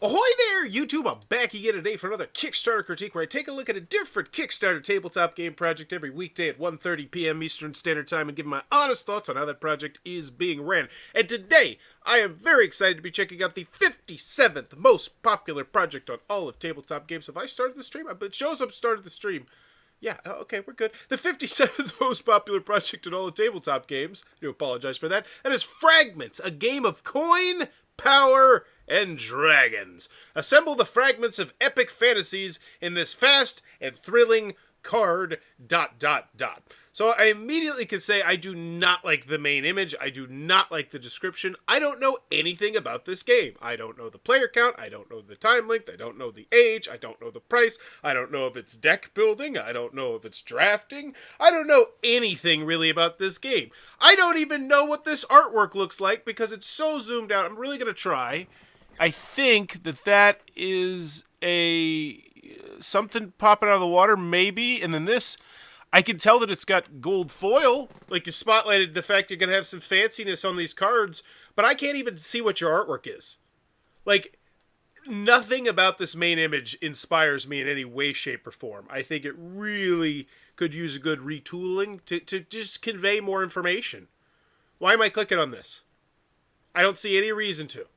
Ahoy there, YouTube! I'm back again today for another Kickstarter critique where I take a look at a different Kickstarter tabletop game project every weekday at 1:30 p.m. Eastern Standard Time and give my honest thoughts on how that project is being ran. And today, I am very excited to be checking out the 57th most popular project on all of tabletop games. Have I started the stream? It shows I've started the stream. Yeah, okay, we're good. The 57th most popular project in all of tabletop games, I do apologize for that, and is Fragmentz, a game of coin, power, and dragons. Assemble the fragments of epic fantasies in this fast and thrilling card ... So I immediately can say I do not like the main image. I do not like the description. I don't know anything about this game. I don't know the player count. I don't know the time length. I don't know the age. I don't know the price. I don't know if it's deck building. I don't know if it's drafting. I don't know anything really about this game. I don't even know what this artwork looks like because it's so zoomed out. I'm really going to try. I think that is a something popping out of the water, maybe. And then this, I can tell that it's got gold foil. Like, you spotlighted the fact you're going to have some fanciness on these cards, but I can't even see what your artwork is. Like, nothing about this main image inspires me in any way, shape, or form. I think it really could use a good retooling to just convey more information. Why am I clicking on this? I don't see any reason to.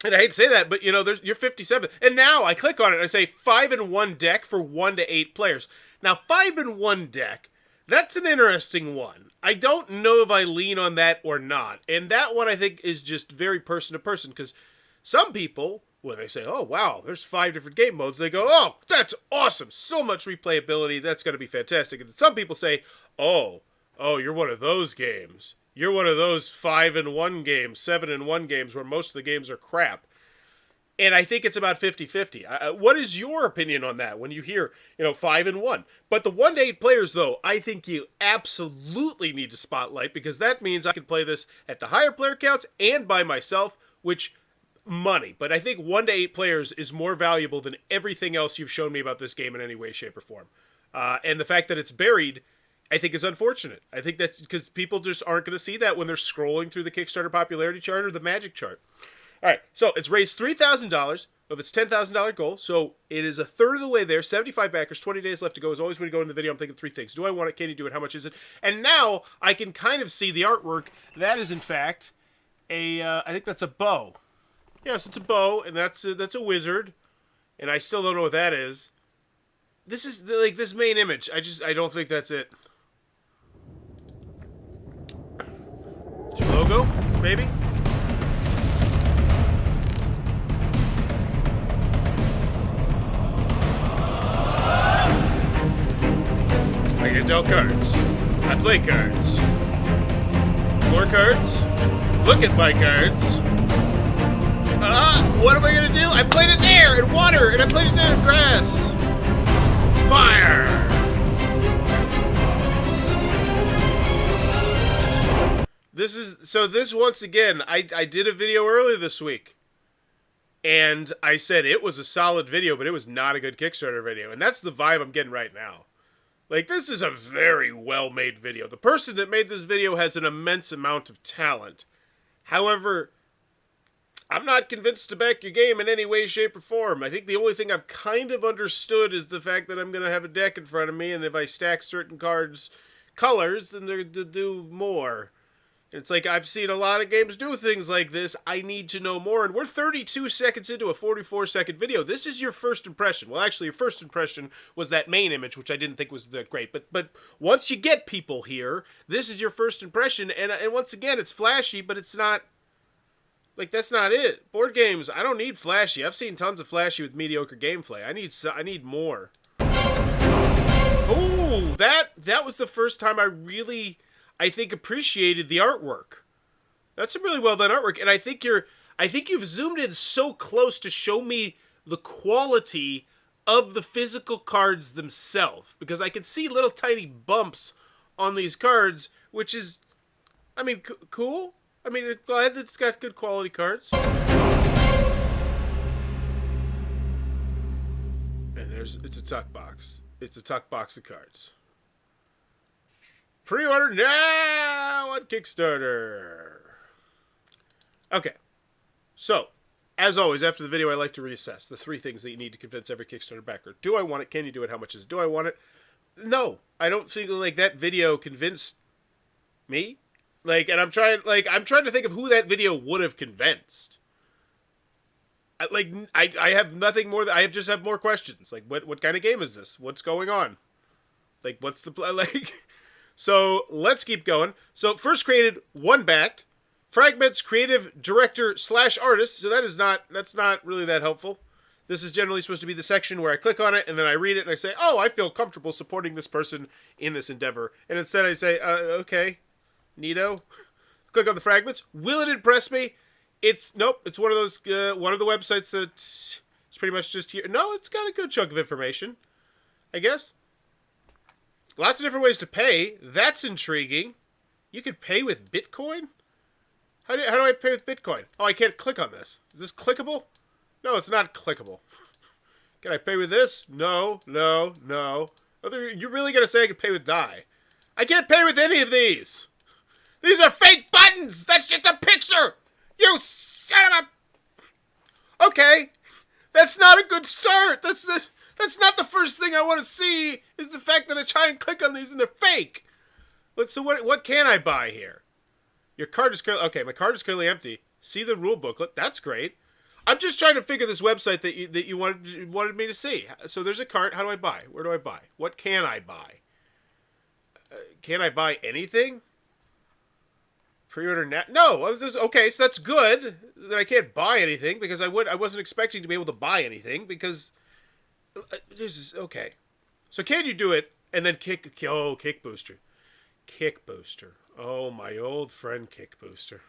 And I hate to say that, but, you know, you're 57. And now I click on it and I say 5-in-1 deck for 1 to 8 players. Now, 5-in-1 deck, that's an interesting one. I don't know if I lean on that or not. And that one, I think, is just very person to person. Because some people, when they say, oh, wow, there's 5 different game modes, they go, oh, that's awesome. So much replayability. That's going to be fantastic. And some people say, oh, you're one of those games. You're one of those 5-in-1 games, 7-in-1 games where most of the games are crap. And I think it's about 50-50. What is your opinion on that when you hear, 5-in-1? But the 1 to 8 players, though, I think you absolutely need to spotlight because that means I can play this at the higher player counts and by myself, which money. But I think 1 to 8 players is more valuable than everything else you've shown me about this game in any way, shape, or form. And the fact that it's buried, I think is unfortunate. I think that's because people just aren't going to see that when they're scrolling through the Kickstarter popularity chart or the magic chart. All right, so it's raised $3,000 of its $10,000 goal, so it is a third of the way there. 75 backers, 20 days left to go. As always, when you go into the video, I'm thinking 3 things. Do I want it? Can you do it? How much is it? And now I can kind of see the artwork. That is, in fact, I think that's a bow. Yes, it's a bow, and that's a wizard, and I still don't know what that is. This is, like, this main image. I don't think that's it. It's your logo, maybe? I get dealt cards. I play cards. More cards. Look at my cards. What am I gonna do? I played it there in water, and I played it there in grass. Fire! This once again, I did a video earlier this week, and I said it was a solid video, but it was not a good Kickstarter video, and that's the vibe I'm getting right now. Like, this is a very well-made video. The person that made this video has an immense amount of talent. However, I'm not convinced to back your game in any way, shape, or form. I think the only thing I've kind of understood is the fact that I'm going to have a deck in front of me, and if I stack certain cards colors, then they're to do more. It's like, I've seen a lot of games do things like this. I need to know more. And we're 32 seconds into a 44-second video. This is your first impression. Well, actually, your first impression was that main image, which I didn't think was that great. But once you get people here, this is your first impression. And once again, it's flashy, but it's not... Like, that's not it. Board games, I don't need flashy. I've seen tons of flashy with mediocre gameplay. I need more. Oh, that was the first time I really... I think appreciated the artwork. That's some really well done artwork, and I think you've zoomed in so close to show me the quality of the physical cards themselves, because I can see little tiny bumps on these cards, which is, I mean, cool. I mean, glad that it's got good quality cards. And it's a tuck box. It's a tuck box of cards. Pre-order now on Kickstarter. Okay. So, as always, after the video, I like to reassess the 3 things that you need to convince every Kickstarter backer. Do I want it? Can you do it? How much is it? Do I want it? No, I don't think like that video convinced me. Like, and I'm trying to think of who that video would have convinced. I have nothing more. I just have more questions. Like, what kind of game is this? What's going on? Like, what's the like? So let's keep going. So first created, one backed. Fragmentz creative director / artist. So that's not really that helpful. This is generally supposed to be the section where I click on it and then I read it and I say, oh, I feel comfortable supporting this person in this endeavor. And instead I say, okay, neato. Click on the fragments. Will it impress me? Nope. It's one of those one of the websites that's it's pretty much just here. No, it's got a good chunk of information, I guess. Lots of different ways to pay. That's intriguing. You could pay with Bitcoin? How do I pay with Bitcoin? Oh, I can't click on this. Is this clickable? No, it's not clickable. Can I pay with this? No. You're really going to say I can pay with Dai? I can't pay with any of these. These are fake buttons. That's just a picture. You son of a... Okay. That's not a good start. That's not the first thing I want to see, is the fact that I try and click on these and they're fake. So what can I buy here? Your card is currently... Okay, my card is currently empty. See the rule booklet. That's great. I'm just trying to figure this website that you wanted me to see. So there's a cart. How do I buy? Where do I buy? What can I buy? Can I buy anything? Pre-order now? No. Okay, so that's good that I can't buy anything, because I wasn't expecting to be able to buy anything, because this is okay. So can you do it and then kick booster? Kick booster. Oh, my old friend Kick Booster.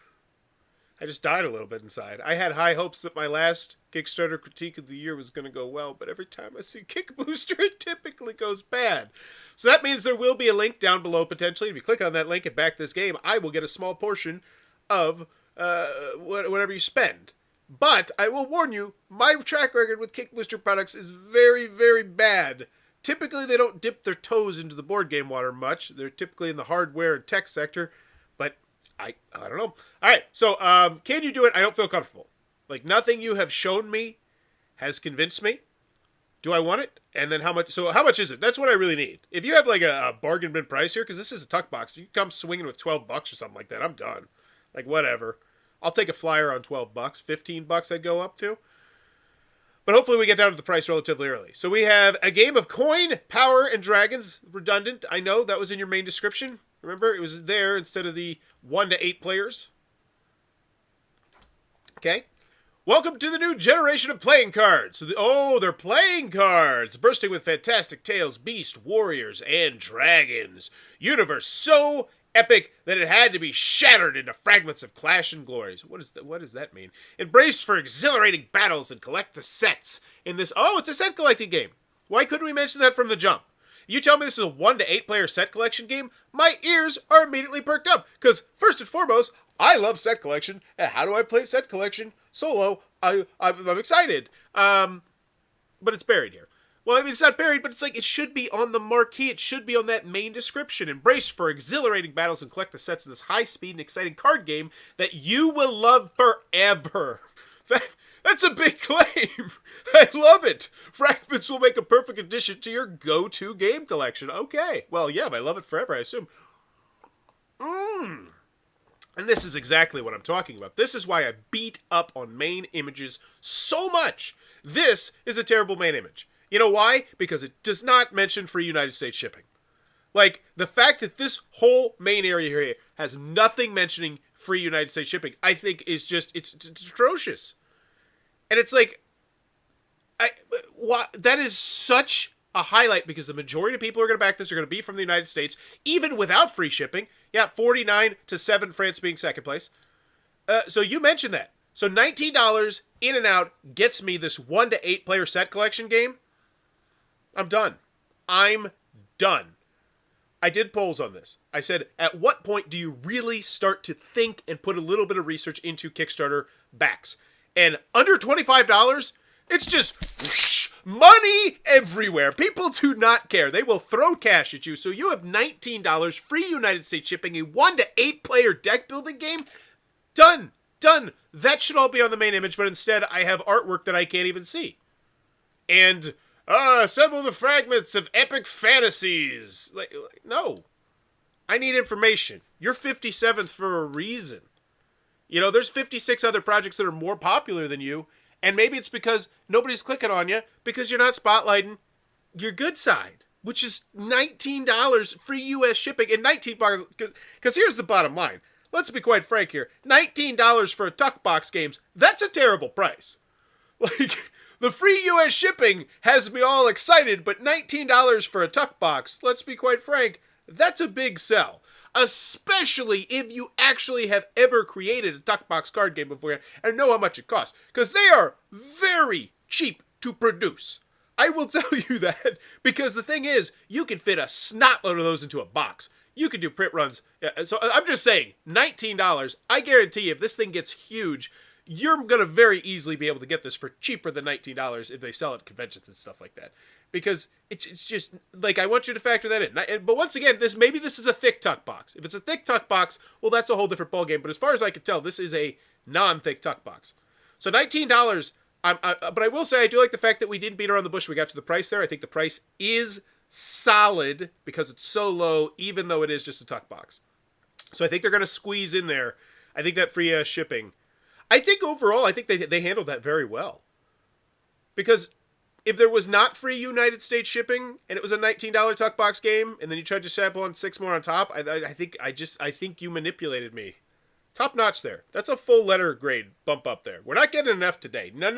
I just died a little bit inside. I had high hopes that my last Kickstarter critique of the year was going to go well, but every time I see Kick Booster, it typically goes bad. So that means there will be a link down below, potentially. If you click on that link and back this game, I will get a small portion of whatever you spend. But I will warn you, my track record with Kick Booster products is very, very bad. Typically, they don't dip their toes into the board game water much. They're typically in the hardware and tech sector, but I don't know. All right, so can you do it? I don't feel comfortable. Like, nothing you have shown me has convinced me. Do I want it? And then how much? So how much is it? That's what I really need. If you have like a bargain bin price here, because this is a tuck box, if you come swinging with $12 or something like that, I'm done. Like, whatever. I'll take a flyer on $12. $15 I'd go up to. But hopefully we get down to the price relatively early. So we have a game of coin, power, and dragons. Redundant. I know that was in your main description. Remember, it was there instead of the 1 to 8 players. Okay. Welcome to the new generation of playing cards. They're playing cards. Bursting with fantastic tales, beasts, warriors, and dragons. Universe so epic that it had to be shattered into fragments of clash and glories. What does that mean? Embrace for exhilarating battles and collect the sets in this... Oh, it's a set collecting game. Why couldn't we mention that from the jump? You tell me this is a 1 to 8 player set collection game, my ears are immediately perked up. Because, first and foremost, I love set collection. And how do I play set collection solo? I'm excited. But it's buried here. Well, I mean, it's not buried, but it's like it should be on the marquee. It should be on that main description. Embrace for exhilarating battles and collect the sets of this high-speed and exciting card game that you will love forever. That's a big claim. I love it. Fragmentz will make a perfect addition to your go-to game collection. Okay. Well, yeah, I love it forever, I assume. And this is exactly what I'm talking about. This is why I beat up on main images so much. This is a terrible main image. You know why? Because it does not mention free United States shipping. Like, the fact that this whole main area here has nothing mentioning free United States shipping, I think is just, it's atrocious. And it's like, that is such a highlight, because the majority of people who are going to back this are going to be from the United States, even without free shipping. Yeah, 49 to 7, France being second place. So you mentioned that. So $19 in and out gets me this 1 to 8 player set collection game. I'm done. I'm done. I did polls on this. I said, at what point do you really start to think and put a little bit of research into Kickstarter backs? And under $25, it's just whoosh, money everywhere. People do not care. They will throw cash at you. So you have $19, free United States shipping, a 1 to 8 player deck building game. Done. Done. That should all be on the main image, but instead I have artwork that I can't even see. And, assemble the fragments of epic fantasies. Like, no. I need information. You're 57th for a reason. You know, there's 56 other projects that are more popular than you, and maybe it's because nobody's clicking on you because you're not spotlighting your good side, which is $19 free U.S. shipping and $19. Because here's the bottom line. Let's be quite frank here. $19 for a Tuck Box games, that's a terrible price. Like, the free U.S. shipping has me all excited, but $19 for a Tuck Box, let's be quite frank, that's a big sell. Especially if you actually have ever created a Tuck Box card game before and know how much it costs. Because they are very cheap to produce. I will tell you that. Because the thing is, you can fit a snotload of those into a box. You can do print runs. So I'm just saying, $19. I guarantee you, if this thing gets huge, you're going to very easily be able to get this for cheaper than $19 if they sell it at conventions and stuff like that. Because it's just, like, I want you to factor that in. But once again, maybe this is a thick Tuck Box. If it's a thick Tuck Box, well, that's a whole different ballgame. But as far as I can tell, this is a non-thick Tuck Box. So $19, but I will say I do like the fact that we didn't beat around the bush. We got to the price there. I think the price is solid because it's so low, even though it is just a Tuck Box. So I think they're going to squeeze in there. I think that free shipping. I think overall, I think they handled that very well. Because if there was not free United States shipping and it was a $19 Tuck Box game, and then you tried to sample on 6 more on top, I think you manipulated me. Top notch there. That's a full letter grade bump up there. We're not getting an F today. No.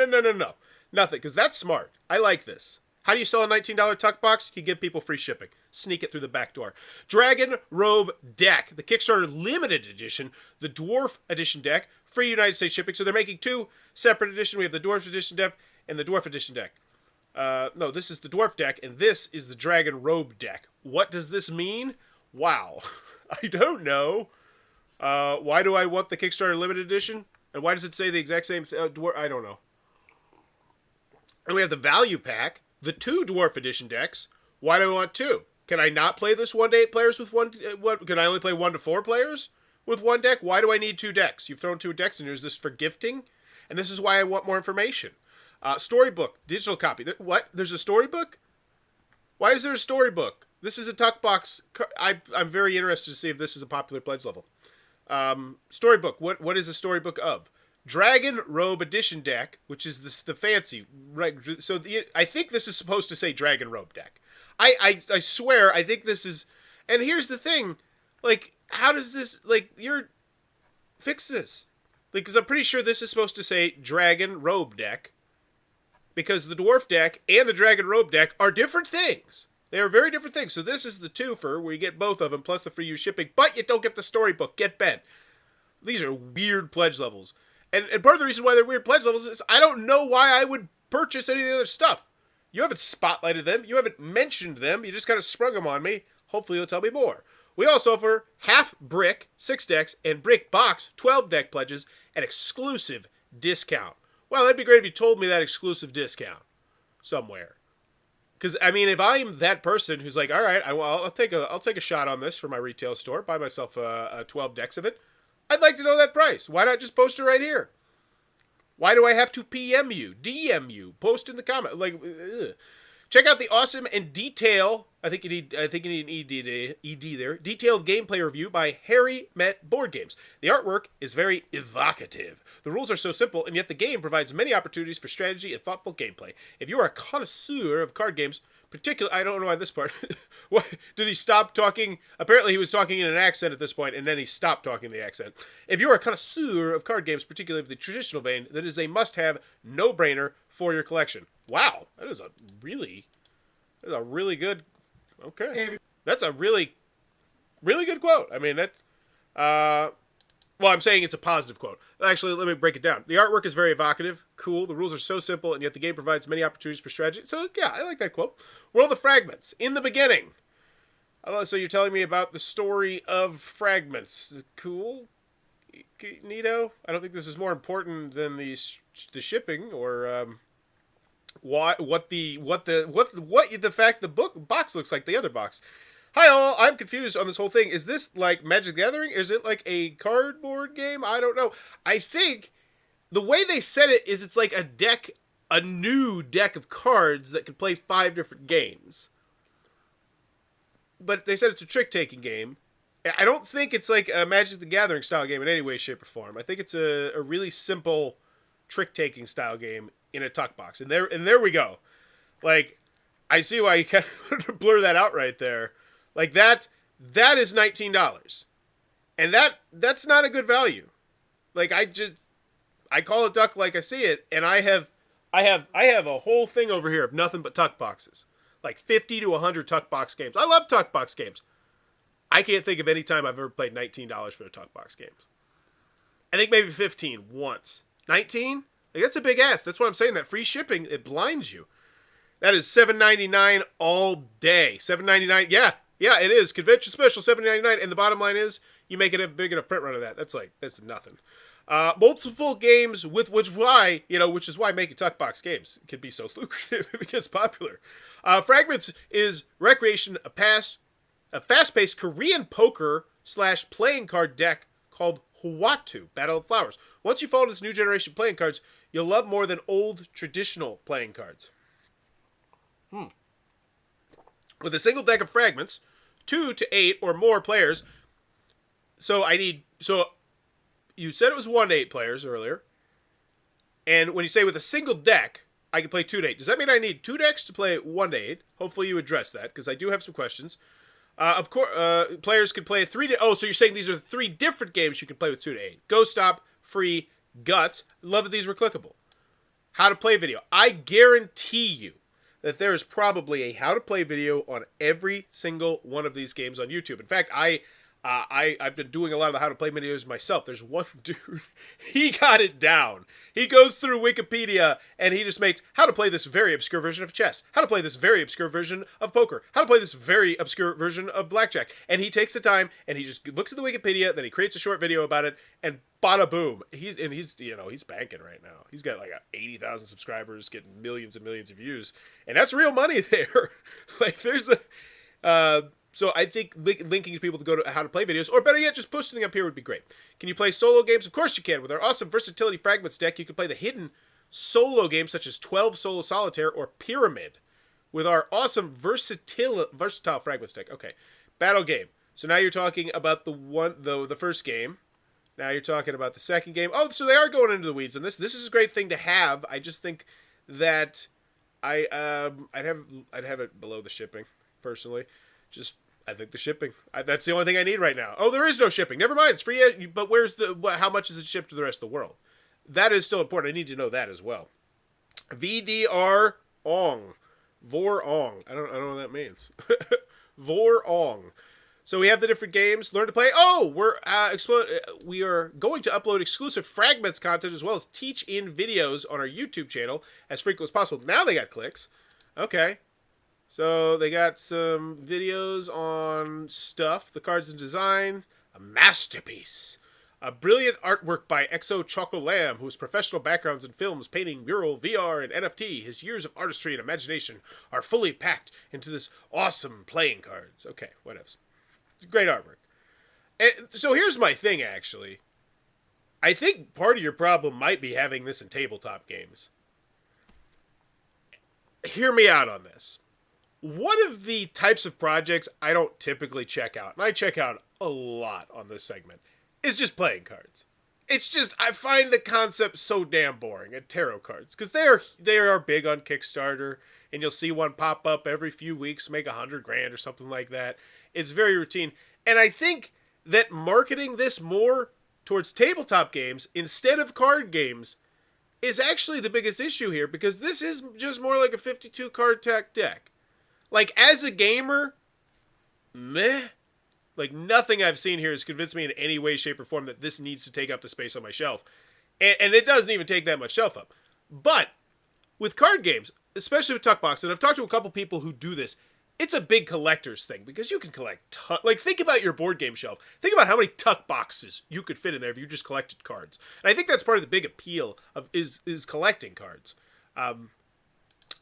Nothing, because that's smart. I like this. How do you sell a $19 Tuck Box? You give people free shipping. Sneak it through the back door. Dragon Robe Deck, the Kickstarter limited edition, the Dwarf Edition deck, free United States shipping. So they're making 2 separate editions. We have the Dwarf Edition deck and the Dwarf Edition deck. No, this is the Dwarf deck, and this is the Dragon Robe deck. What does this mean? Wow. I don't know. Why do I want the Kickstarter limited edition? And why does it say the exact same Dwarf? I don't know. And we have the Value Pack, the 2 Dwarf Edition decks. Why do I want 2? Can I not play this 1 to 8 players with one? Can I only play 1 to 4 players with 1 deck? Why do I need 2 decks? You've thrown 2 decks in here. Is this for gifting? And this is why I want more information. Storybook, digital copy. What? There's a storybook? Why is there a storybook? This is a Tuck Box. I'm very interested to see if this is a popular pledge level. Storybook. What is a storybook of? Dragon Robe Edition deck, which is the fancy. Right? So I think this is supposed to say Dragon Robe deck. I swear, I think this is. And here's the thing. Like, how does this. Like, fix this. Like, because I'm pretty sure this is supposed to say Dragon Robe deck. Because the Dwarf deck and the Dragon Robe deck are different things. They are very different things. So this is the twofer where you get both of them plus the free use shipping, but you don't get the storybook. Get bent. These are weird pledge levels. And part of the reason why they're weird pledge levels is I don't know why I would purchase any of the other stuff. You haven't spotlighted them. You haven't mentioned them. You just kind of sprung them on me. Hopefully you'll tell me more. We also offer half brick, 6 decks, and brick box, 12 deck pledges, at exclusive discount. Well, that'd be great if you told me that exclusive discount somewhere. Because, I mean, if I'm that person who's like, all right, I'll take a shot on this for my retail store, buy myself 12 decks of it, I'd like to know that price. Why not just post it right here? Why do I have to PM you, DM you, post in the comment? Like, ugh. Check out the awesome and detailed, I think you need an ED there, detailed gameplay review by Harry Met Board Games. The artwork is very evocative. The rules are so simple, and yet the game provides many opportunities for strategy and thoughtful gameplay. If you are a connoisseur of card games, particularly, I don't know why this part, what, did he stop talking? Apparently he was talking in an accent at this point, and then he stopped talking the accent. If you are a connoisseur of card games, particularly of the traditional vein, that is a must-have, no-brainer for your collection. Wow, that is a really good, okay. That's a really good quote. I mean, that's, well, I'm saying it's a positive quote. Actually, let me break it down. The artwork is very evocative, cool. The rules are so simple, and yet the game provides many opportunities for strategy. So, yeah, I like that quote. World of Fragmentz. In the beginning. So you're telling me about the story of Fragmentz. Cool. Neato. I don't think this is more important than the shipping or what the fact the box looks like the other box. Hi all, I'm confused on this whole thing. Is this like Magic the Gathering? Is it like a cardboard game? I don't know. I think the way they said it is it's like a new deck of cards that can play 5 different games. But they said it's a trick-taking game. I don't think it's like a Magic the Gathering style game in any way, shape, or form. I think it's a really simple trick-taking style game in a tuck box. And there we go. Like, I see why you kind of blur that out right there. Like that is $19. And that's not a good value. Like I call it duck like I see it, and I have a whole thing over here of nothing but tuck boxes. Like 50 to 100 tuck box games. I love tuck box games. I can't think of any time I've ever paid $19 for a tuck box games. I think maybe 15 once. 19? Like that's a big ass. That's what I'm saying. That free shipping, it blinds you. That is $7.99 all day. $7.99. Yeah, it is. Convention special $7.99. And the bottom line is you make it a big enough print run of that. That's nothing. Multiple games which is why making tuck box games can be so lucrative. It gets popular. Fragmentz is recreation, a fast-paced Korean poker / playing card deck called Hwatu, Battle of Flowers. Once you follow this new generation playing cards, you'll love more than old traditional playing cards. With a single deck of fragments, 2 to 8 or more players. So you said it was 1 to 8 players earlier. And when you say with a single deck, I can play 2 to 8. Does that mean I need 2 decks to play 1 to 8? Hopefully you address that, because I do have some questions. Of course, players can play 3 to... Oh, so you're saying these are 3 different games you can play with 2 to 8. Go-Stop, Free, Guts. Love that these were clickable. How to play video. I guarantee you that there is probably a how to play video on every single one of these games on YouTube. In fact, I've been doing a lot of the how to play videos myself. There's one dude, he got it down. He goes through Wikipedia and he just makes how to play this very obscure version of chess, how to play this very obscure version of poker, how to play this very obscure version of blackjack. And he takes the time and he just looks at the Wikipedia, then he creates a short video about it, and bada boom. He's banking right now. He's got like 80,000 subscribers, getting millions and millions of views, and that's real money there. Like there's so I think linking people to go to how to play videos, or better yet, just posting up here would be great. Can you play solo games? Of course you can. With our awesome Versatility Fragments deck, you can play the hidden solo games such as 12 Solo Solitaire or Pyramid. With our awesome versatile Fragments deck. Okay, battle game. So now you're talking about the first game. Now you're talking about the second game. Oh, so they are going into the weeds on this. This is a great thing to have. I just think that I'd have it below the shipping personally. I think the shipping. That's the only thing I need right now. Oh, there is no shipping. Never mind. It's free. But how much is it shipped to the rest of the world? That is still important. I need to know that as well. VDR Ong. Vor Ong. I don't know what that means. Vor Ong. So we have the different games. Learn to play. Oh, we are going to upload exclusive Fragmentz content as well as teach-in videos on our YouTube channel as frequently as possible. Now they got clicks. Okay. So they got some videos on stuff, the cards and design, a masterpiece, a brilliant artwork by Exo Chocolam, whose professional backgrounds in films, painting, mural, VR, and NFT. His years of artistry and imagination are fully packed into this awesome playing cards. Okay, what else? It's great artwork. And so here's my thing, actually. I think part of your problem might be having this in tabletop games. Hear me out on this. One of the types of projects I don't typically check out, and I check out a lot on this segment, is just playing cards. It's just, I find the concept so damn boring at tarot cards, because they are big on Kickstarter, and you'll see one pop up every few weeks, make $100,000 or something like that. It's very routine, and I think that marketing this more towards tabletop games instead of card games is actually the biggest issue here, because this is just more like a 52 card deck. Like, as a gamer, meh. Like, nothing I've seen here has convinced me in any way, shape, or form that this needs to take up the space on my shelf. And it doesn't even take that much shelf up. But, with card games, especially with Tuckbox, and I've talked to a couple people who do this, it's a big collector's thing, because you can collect like, think about your board game shelf. Think about how many tuck boxes you could fit in there if you just collected cards. And I think that's part of the big appeal of is collecting cards.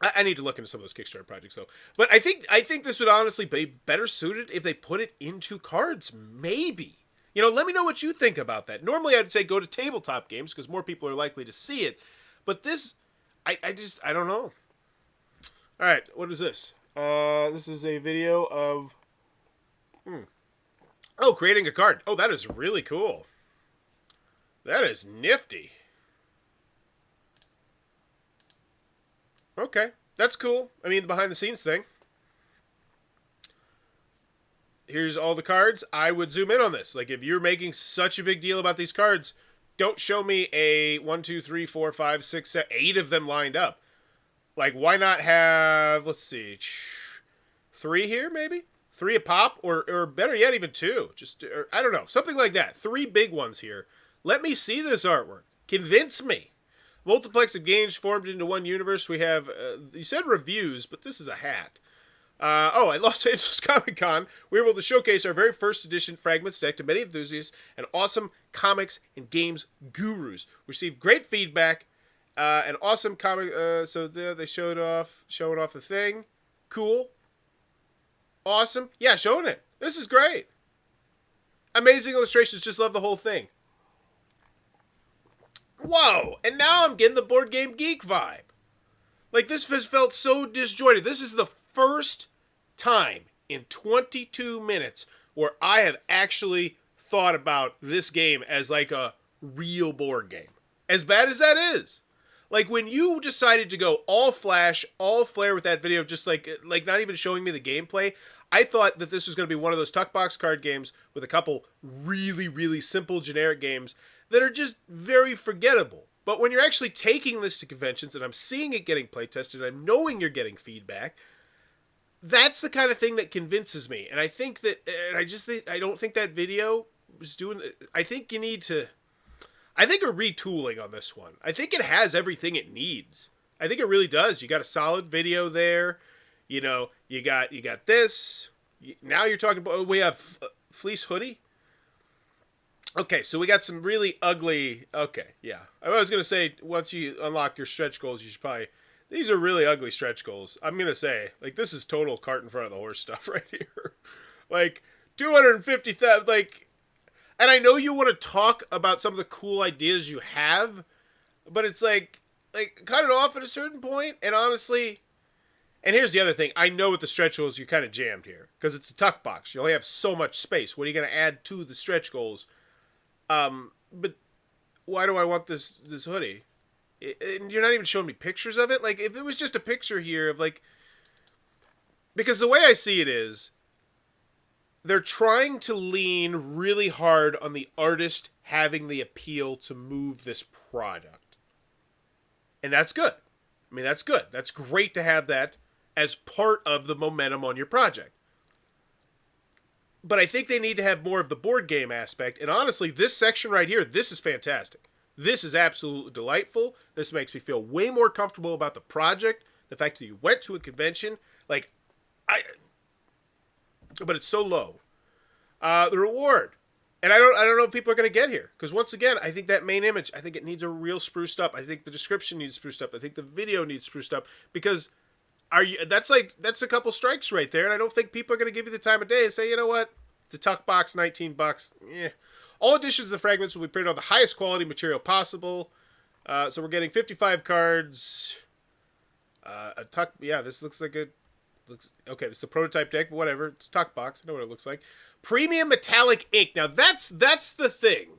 I need to look into some of those Kickstarter projects though. But I think this would honestly be better suited if they put it into cards. Maybe. Let me know what you think about that. Normally I'd say go to tabletop games because more people are likely to see it. But this, I don't know. All right, what is this? This is a video of, oh, creating a card. Oh, that is really cool. That is nifty. Okay, that's cool. I mean, the behind the scenes thing. Here's all the cards. I would zoom in on this. Like, if you're making such a big deal about these cards, don't show me a 1, 2, 3, 4, 5, 6, 7, 8 of them lined up. Like, why not have, let's see, 3 here, maybe? 3 a pop, or better yet, even 2. Just, I don't know, something like that. 3 big ones here. Let me see this artwork. Convince me. Multiplex of games formed into one universe. We have, you said reviews, but this is a hat. At Los Angeles Comic Con, we were able to showcase our very first edition Fragmentz deck to many enthusiasts and awesome comics and games gurus. We received great feedback, and awesome comic, so there they showing off the thing. Cool. Awesome. Yeah, showing it. This is great. Amazing illustrations, just love the whole thing. Whoa, and now I'm getting the Board Game Geek vibe. Like, this has felt so disjointed. This is the first time in 22 minutes where I have actually thought about this game as like a real board game. As bad as that is. Like, when you decided to go all flash, all flare with that video, just like not even showing me the gameplay, I thought that this was going to be one of those tuck box card games with a couple really, really simple generic games that are just very forgettable. But when you're actually taking this to conventions and I'm seeing it getting play tested and I'm knowing you're getting feedback, that's the kind of thing that convinces me. And I think that, I don't think that video was doing, I think you need to, I think a retooling on this one. I think it has everything it needs. I think it really does. You got a solid video there. You got this. Now you're talking about, we have fleece hoodie. Okay, so we got some really ugly... Okay, yeah. I was going to say, once you unlock your stretch goals, you should probably... These are really ugly stretch goals. I'm going to say, like, this is total cart in front of the horse stuff right here. Like, 250,000, like... And I know you want to talk about some of the cool ideas you have, but it's like, cut it off at a certain point, and honestly... And here's the other thing. I know with the stretch goals, you're kind of jammed here, because it's a tuck box. You only have so much space. What are you going to add to the stretch goals? But why do I want this hoodie? And you're not even showing me pictures of it? Like, if it was just a picture here of, like... Because the way I see it is, they're trying to lean really hard on the artist having the appeal to move this product. And that's good. I mean, that's good. That's great to have that as part of the momentum on your project. But I think they need to have more of the board game aspect. And honestly, this section right here, this is fantastic. This is absolutely delightful. This makes me feel way more comfortable about the project. The fact that you went to a convention. But it's so low. The reward. And I don't know if people are going to get here. Because once again, I think that main image, I think it needs a real spruced up. I think the description needs spruced up. I think the video needs spruced up. Because that's a couple strikes right there. And I don't think people are going to give you the time of day and say, you know what? It's a tuck box, $19. Yeah. All editions of the Fragmentz will be printed on the highest quality material possible. So we're getting 55 cards. A tuck. Yeah, this looks like okay, it's the prototype deck, but whatever. It's a tuck box. I know what it looks like. Premium metallic ink. Now that's the thing.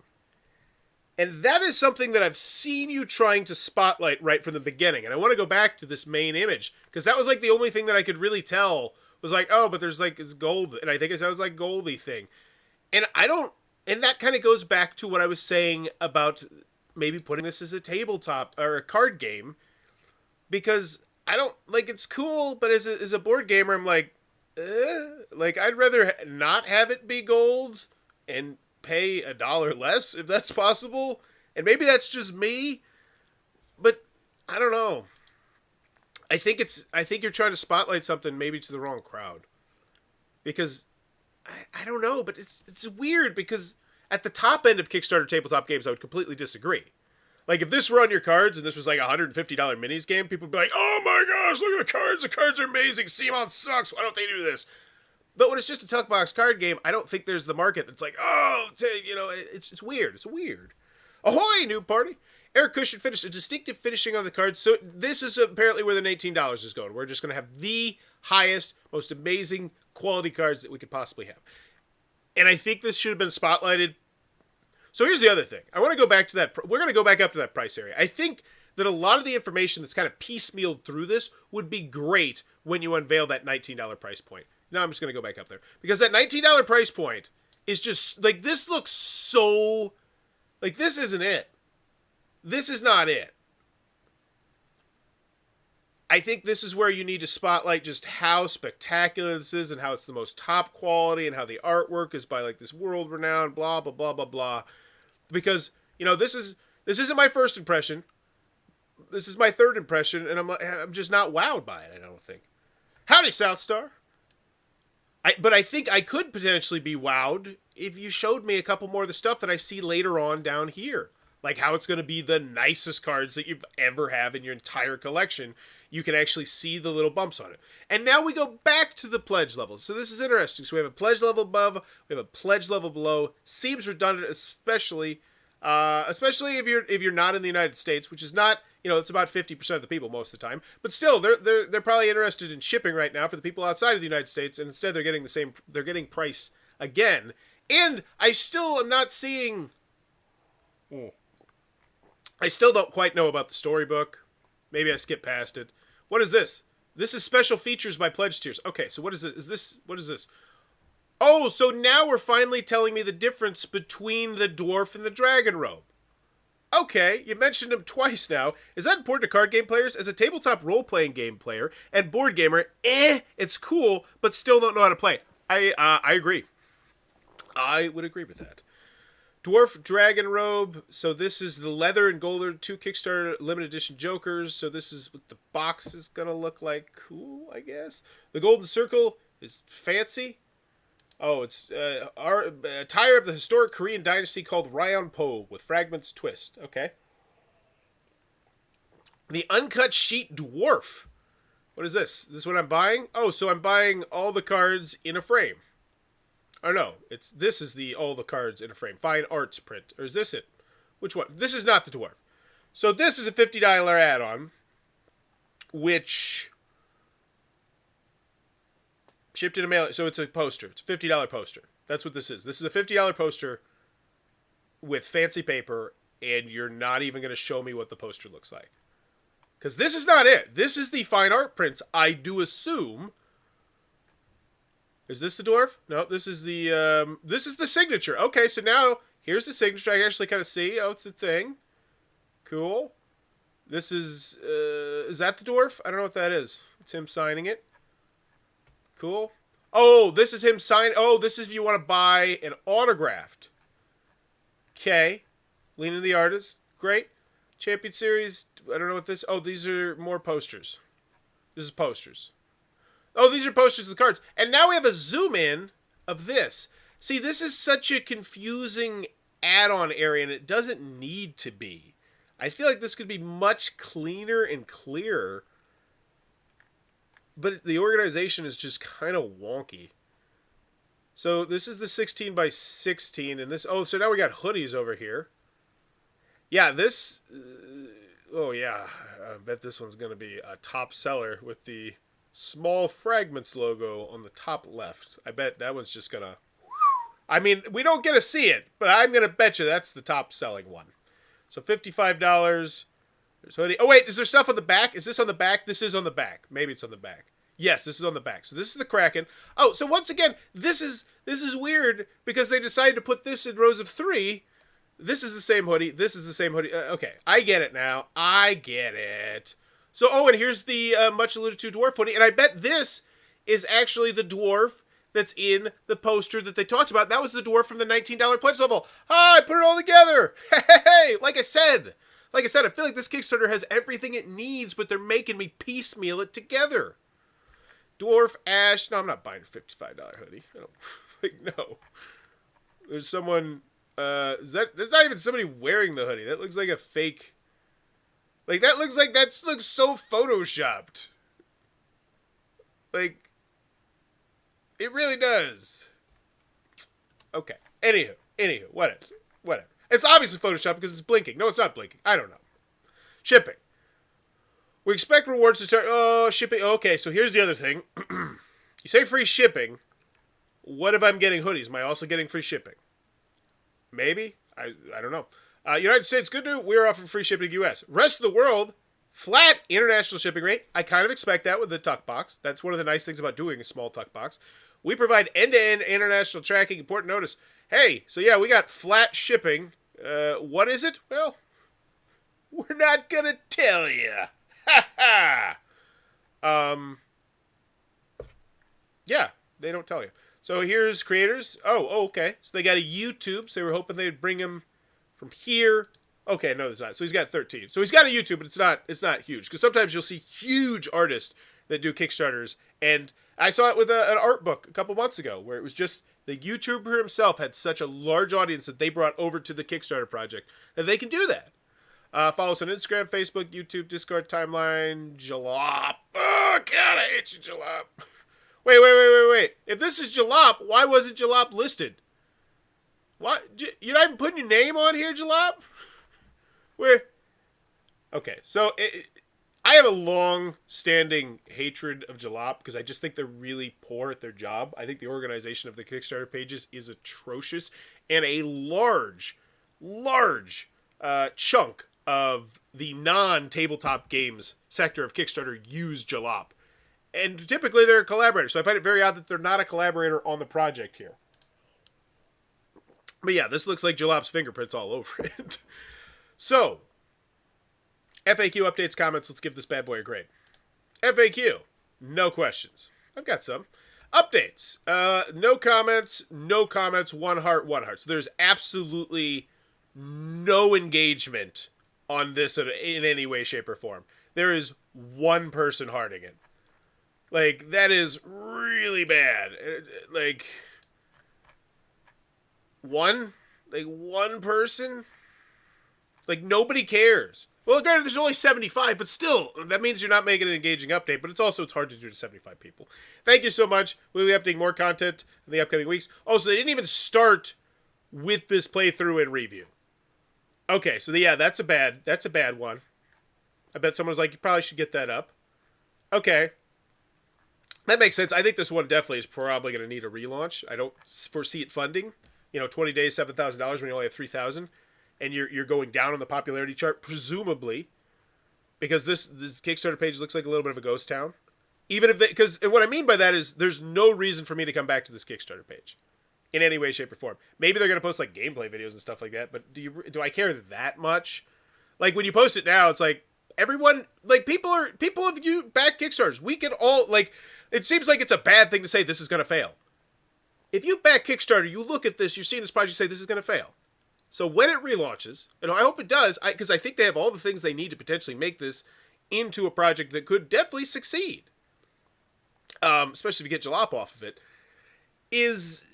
And that is something that I've seen you trying to spotlight right from the beginning. And I want to go back to this main image. Because that was like the only thing that I could really tell was like, oh, but there's like, it's gold. And I think it sounds like goldy thing. And and that kind of goes back to what I was saying about maybe putting this as a tabletop or a card game. Because I don't, like, it's cool, but as a board gamer, I'm like, like, I'd rather not have it be gold and pay $1 less if that's possible. And maybe that's just me, but I don't know. I think you're trying to spotlight something maybe to the wrong crowd, because I don't know, but it's weird, because at the top end of Kickstarter tabletop games, I would completely disagree. Like, if this were on your cards and this was like a $150 minis game, people would be like, oh my gosh, look at the cards. The cards are amazing. Simon sucks. Why don't they do this? But when it's just a tuck box card game, I don't think there's the market that's like, oh, you know, it's weird. It's weird. Ahoy, new party. Eric Cushion finished a distinctive finishing on the cards. So this is apparently where the $19 is going. We're just going to have the highest, most amazing quality cards that we could possibly have. And I think this should have been spotlighted. So here's the other thing. I want to go back to that. We're going to go back up to that price area. I think that a lot of the information that's kind of piecemealed through this would be great when you unveil that $19 price point. Now I'm just going to go back up there. Because that $19 price point is just, like, this looks so, like, this isn't it. This is not it. I think this is where you need to spotlight just how spectacular this is and how it's the most top quality and how the artwork is by, like, this world-renowned blah, blah, blah, blah, blah. Because, you know, this isn't my first impression. This is my third impression, and I'm just not wowed by it, I don't think. Howdy, South Star. But I think I could potentially be wowed if you showed me a couple more of the stuff that I see later on down here. Like how it's going to be the nicest cards that you've ever have in your entire collection. You can actually see the little bumps on it. And now we go back to the pledge levels. So this is interesting. So we have a pledge level above, we have a pledge level below. Seems redundant, especially if you're not in the United States, which is not, you know, it's about 50% of the people most of the time. But still, they're probably interested in shipping right now for the people outside of the United States, and instead they're getting price again. And I still am not seeing. I still don't quite know about the storybook. Maybe I skipped past it. What is this? This is special features by pledge tiers. Okay, so what is it? What is this? Oh, so now we're finally telling me the difference between the dwarf and the dragon robe. Okay, you mentioned him twice now. Is that important to card game players? As a tabletop role-playing game player and board gamer, it's cool, but still don't know how to play. I agree. I would agree with that. Dwarf Dragon Robe. So this is the leather and gold 2 Kickstarter limited edition Jokers. So this is what the box is going to look like. Cool, I guess. The Golden Circle is fancy. Oh, it's our attire of the historic Korean dynasty called Ryonpo with Fragmentz twist. Okay. The Uncut Sheet Dwarf. What is this? This is what I'm buying? Oh, so I'm buying all the cards in a frame. Or no, this is all the cards in a frame. Fine Arts print. Or is this it? Which one? This is not the dwarf. So this is a $50 add-on, which shipped in a mail. So it's a poster. It's a $50 poster. That's what this is. This is a $50 poster with fancy paper, and you're not even going to show me what the poster looks like. Because this is not it. This is the fine art prints, I do assume. Is this the dwarf? No, this is the signature. Okay, so now here's the signature. I can actually kind of see. Oh, it's the thing. Cool. This is that the dwarf? I don't know what that is. It's him signing it. Cool. Oh, this is him signing. Oh, this is if you want to buy an autographed. Okay. Lean into the artist. Great. Champion Series. I don't know what this. Oh, these are more posters. This is posters. Oh, these are posters of the cards. And now we have a zoom in of this. See, this is such a confusing add-on area, and it doesn't need to be. I feel like this could be much cleaner and clearer. But the organization is just kind of wonky. So this is the 16 by 16, and this. Oh, so now we got hoodies over here. Yeah, this. Oh yeah, I bet this one's gonna be a top seller with the small Fragmentz logo on the top left. I bet that one's just gonna. I mean, we don't get to see it, but I'm gonna bet you that's the top selling one. So $55. There's hoodie. Oh wait, is there stuff on the back? Is this on the back? This is on the back. Maybe it's on the back. Yes, this is on the back. So this is the Kraken. Oh, so once again, this is weird because they decided to put this in rows of 3. This is the same hoodie. This is the same hoodie. Okay, I get it now. I get it. So, oh, and here's the much alluded to dwarf hoodie. And I bet this is actually the dwarf that's in the poster that they talked about. That was the dwarf from the $19 pledge level. Ah, I put it all together. Hey, like I said, I feel like this Kickstarter has everything it needs, but they're making me piecemeal it together. Dwarf Ash. No, I'm not buying a $55 hoodie. I don't, no. There's someone There's not even somebody wearing the hoodie. That looks like a fake. Like, that looks so photoshopped. Like, it really does. Okay. Anywho, whatever. It's obviously photoshopped because it's blinking. No, it's not blinking. I don't know. Shipping. We expect rewards to start. Oh, shipping. Okay, so here's the other thing. You say free shipping. What if I'm getting hoodies? Am I also getting free shipping? Maybe. I don't know. United States, good news. We're offering free shipping to U.S. Rest of the world, flat international shipping rate. I kind of expect that with the tuck box. That's one of the nice things about doing a small tuck box. We provide end-to-end international tracking. Important notice. Hey, so yeah, we got flat shipping. What is it? Well, we're not going to tell you. Ha ha. Yeah, they don't tell you. So here's creators. Oh, okay. So they got a YouTube. So they were hoping they'd bring him from here. Okay, no, it's not. So he's got 13. So he's got a YouTube, but it's not huge. Because sometimes you'll see huge artists that do Kickstarters. And I saw it with an art book a couple months ago where it was just the YouTuber himself had such a large audience that they brought over to the Kickstarter project that they can do that. Follow us on Instagram, Facebook, YouTube, Discord, Timeline, Jalop. Oh, God, I hate you, Jalop. Wait. If this is Jalop, why wasn't Jalop listed? What? You're not even putting your name on here, Jalop? Where? Okay, so I have a long-standing hatred of Jalop because I just think they're really poor at their job. I think the organization of the Kickstarter pages is atrocious, and a large chunk of the non-tabletop games sector of Kickstarter use Jalop. And typically they're a collaborator, so I find it very odd that they're not a collaborator on the project here. But yeah, this looks like Jalop's fingerprints all over it. So, FAQ updates, comments. Let's give this bad boy a grade. FAQ, no questions. I've got some. Updates, no comments, 1 heart, 1 heart. So there's absolutely no engagement on this in any way, shape, or form. There is one person hearting it. Like, that is really bad. Like, one person? Like, nobody cares. Well, granted, there's only 75, but still, that means you're not making an engaging update, but it's hard to do to 75 people. Thank you so much. We'll be updating more content in the upcoming weeks. Also, they didn't even start with this playthrough and review. Okay, so yeah, that's a bad one. I bet someone's like, you probably should get that up. Okay. That makes sense. I think this one definitely is probably going to need a relaunch. I don't foresee it funding. 20 days, $7,000 when you only have 3,000. And you're going down on the popularity chart, presumably. Because this Kickstarter page looks like a little bit of a ghost town. Even if because what I mean by that is there's no reason for me to come back to this Kickstarter page. In any way, shape, or form. Maybe they're going to post like gameplay videos and stuff like that. But do I care that much? Like when you post it now, it's like everyone, like people of you back Kickstarters. We can all like. It seems like it's a bad thing to say this is going to fail. If you back Kickstarter, you look at this, you're seeing this project, you say this is going to fail. So when it relaunches, and I hope it does, because I think they have all the things they need to potentially make this into a project that could definitely succeed, especially if you get Jalop off of it, is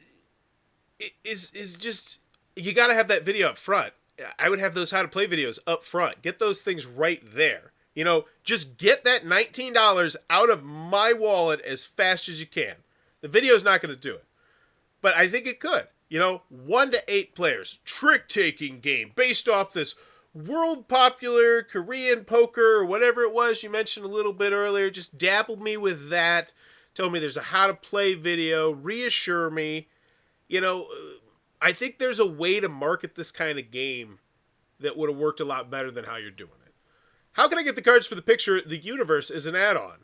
just, you got to have that video up front. I would have those how to play videos up front. Get those things right there. Just get that $19 out of my wallet as fast as you can. The video's not going to do it. But I think it could. 1 to 8 players. Trick-taking game based off this world popular Korean poker or whatever it was you mentioned a little bit earlier. Just dabble me with that. Tell me there's a how to play video. Reassure me. I think there's a way to market this kind of game that would have worked a lot better than how you're doing it. How can I get the cards for the picture? The universe is an add-on.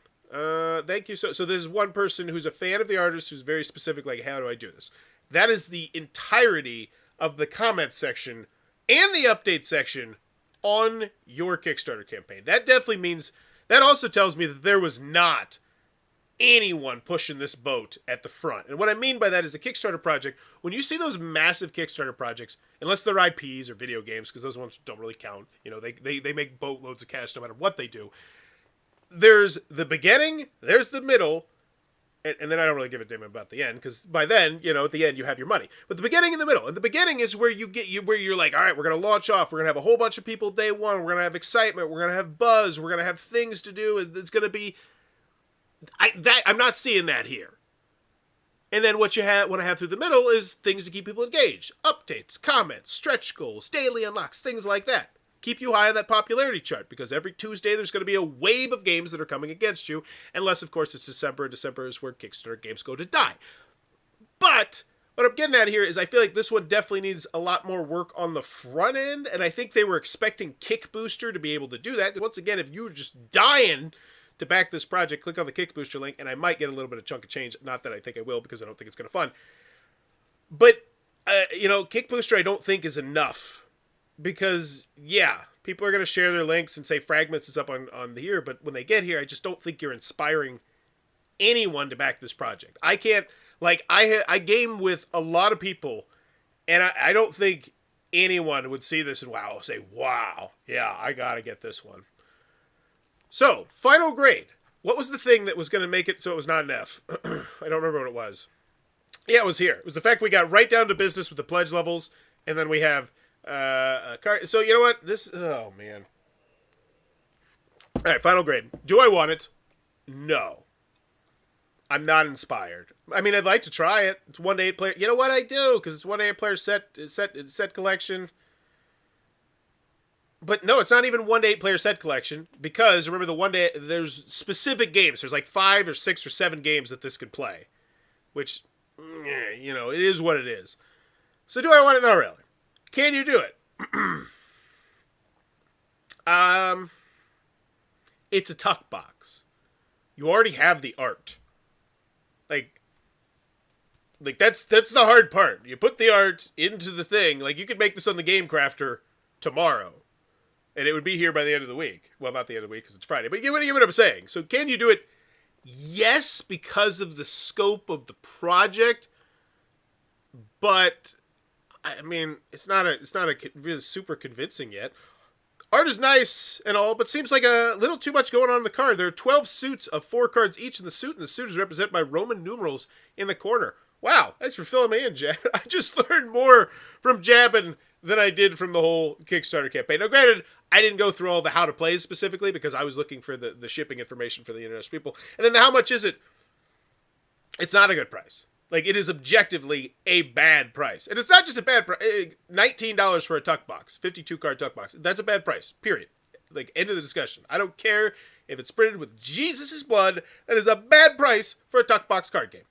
Thank you. So there's one person who's a fan of the artist who's very specific, like, how do I do this? That is the entirety of the comments section and the update section on your Kickstarter campaign. That definitely means, that also tells me that there was not anyone pushing this boat at the front. And what I mean by that is a Kickstarter project, when you see those massive Kickstarter projects, unless they're IPs or video games, because those ones don't really count, they make boatloads of cash no matter what they do. There's the beginning, there's the middle, And then I don't really give a damn about the end, because by then, at the end you have your money. But the beginning and the middle, and the beginning is where where you're like, all right, we're gonna launch off. We're gonna have a whole bunch of people day one. We're gonna have excitement. We're gonna have buzz. We're gonna have things to do. It's gonna be I'm not seeing that here. And then what I have through the middle is things to keep people engaged: updates, comments, stretch goals, daily unlocks, things like that. Keep you high on that popularity chart, because every Tuesday there's going to be a wave of games that are coming against you, unless, of course, it's December. December is where Kickstarter games go to die. But what I'm getting at here is I feel like this one definitely needs a lot more work on the front end, and I think they were expecting Kick Booster to be able to do that. Once again, if you were just dying to back this project, click on the Kick Booster link, and I might get a little bit of chunk of change. Not that I think I will, because I don't think it's going to fund. But, Kick Booster I don't think is enough. Because, yeah, people are going to share their links and say Fragmentz is up on the here, but when they get here, I just don't think you're inspiring anyone to back this project. I can't, I game with a lot of people, and I don't think anyone would see this and say, wow, yeah, I got to get this one. So, final grade. What was the thing that was going to make it so it was not an F? I don't remember what it was. Yeah, it was here. It was the fact we got right down to business with the pledge levels, and then we have a card. So, you know what? Oh, man. All right, final grade. Do I want it? No. I'm not inspired. I mean, I'd like to try it. It's 1 to 8 player. You know what? I do, because it's 1 to 8 player set collection. But no, it's not even 1 to 8 player set collection, because remember there's specific games. There's like 5 or 6 or 7 games that this can play, which, it is what it is. So do I want it? Not really. Can you do it? It's a tuck box. You already have the art. Like that's the hard part. You put the art into the thing. Like, you could make this on the Game Crafter tomorrow, and it would be here by the end of the week. Well, not the end of the week, because it's Friday, but you get what I'm saying. So can you do it? Yes, because of the scope of the project, but I mean, it's not really super convincing yet. Art is nice and all, but seems like a little too much going on in the card. There are 12 suits of 4 cards each in the suit, and the suit is represented by Roman numerals in the corner. Wow, thanks for filling me in, Jab. I just learned more from jabbing than I did from the whole Kickstarter campaign. Now, granted, I didn't go through all the how to plays specifically, because I was looking for the shipping information for the international people. And then the how much is it? It's not a good price. Like, it is objectively a bad price. And it's not just a bad price. $19 for a tuck box. 52 card tuck box. That's a bad price. Period. Like, end of the discussion. I don't care if it's printed with Jesus' blood. That is a bad price for a tuck box card game.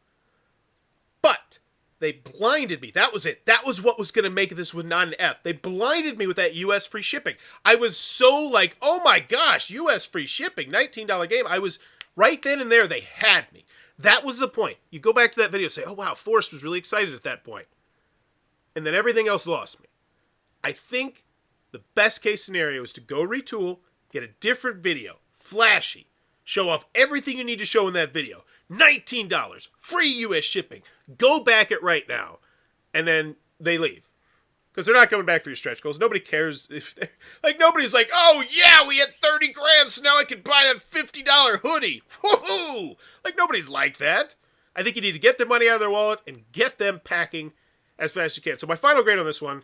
But they blinded me. That was it. That was what was going to make this with not an F. They blinded me with that US free shipping. I was so like, oh my gosh, US free shipping, $19 game. I was right then and there. They had me. That was the point. You go back to that video and say, oh wow, Forrest was really excited at that point. And then everything else lost me. I think the best case scenario is to go retool, get a different video, flashy, show off everything you need to show in that video. $19, free US shipping. Go back it right now. And then they leave. Because they're not coming back for your stretch goals. Nobody cares if nobody's like, oh yeah, we had 30 grand, so now I can buy that $50 hoodie. Woohoo! Like, nobody's like that. I think you need to get their money out of their wallet and get them packing as fast as you can. So my final grade on this one,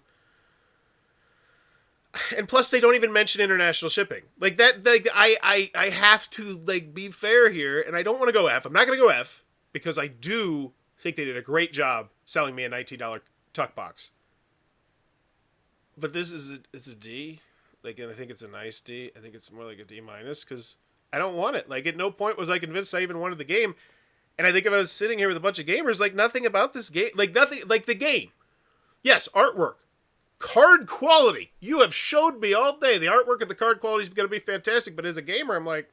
and plus they don't even mention international shipping. Like that, I have to be fair here, and I don't want to go F. I'm not going to go F, because I do think they did a great job selling me a $19 tuck box. But this is a D. And I think it's a nice D. I think it's more like a D minus, because I don't want it. At no point was I convinced I even wanted the game. And I think if I was sitting here with a bunch of gamers, nothing about this game, nothing, the game. Yes, artwork. Card quality. You have showed me all day the artwork and the card quality is going to be fantastic, but as a gamer, I'm like,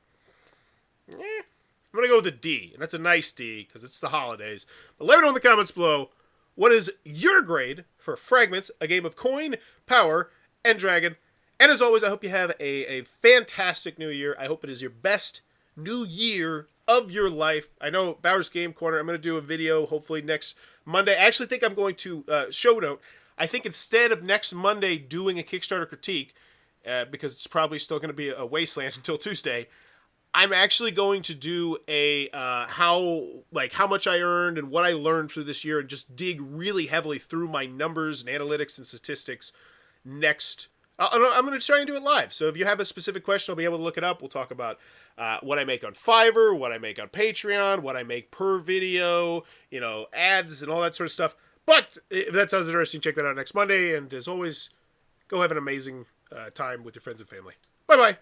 I'm going to go with a D. And that's a nice D, because it's the holidays. But let me know in the comments below, what is your grade for Fragmentz, a game of coin, power, and dragon? And as always, I hope you have a fantastic new year. I hope it is your best new year of your life. I know Bowers Game Corner, I'm going to do a video hopefully next Monday. I actually think I'm going to show note. I think instead of next Monday doing a Kickstarter critique, because it's probably still going to be a wasteland until Tuesday, I'm actually going to do a how much I earned and what I learned through this year, and just dig really heavily through my numbers and analytics and statistics next. I'm going to try and do it live. So if you have a specific question, I'll be able to look it up. We'll talk about what I make on Fiverr, what I make on Patreon, what I make per video, ads and all that sort of stuff. But if that sounds interesting, check that out next Monday. And as always, go have an amazing time with your friends and family. Bye-bye.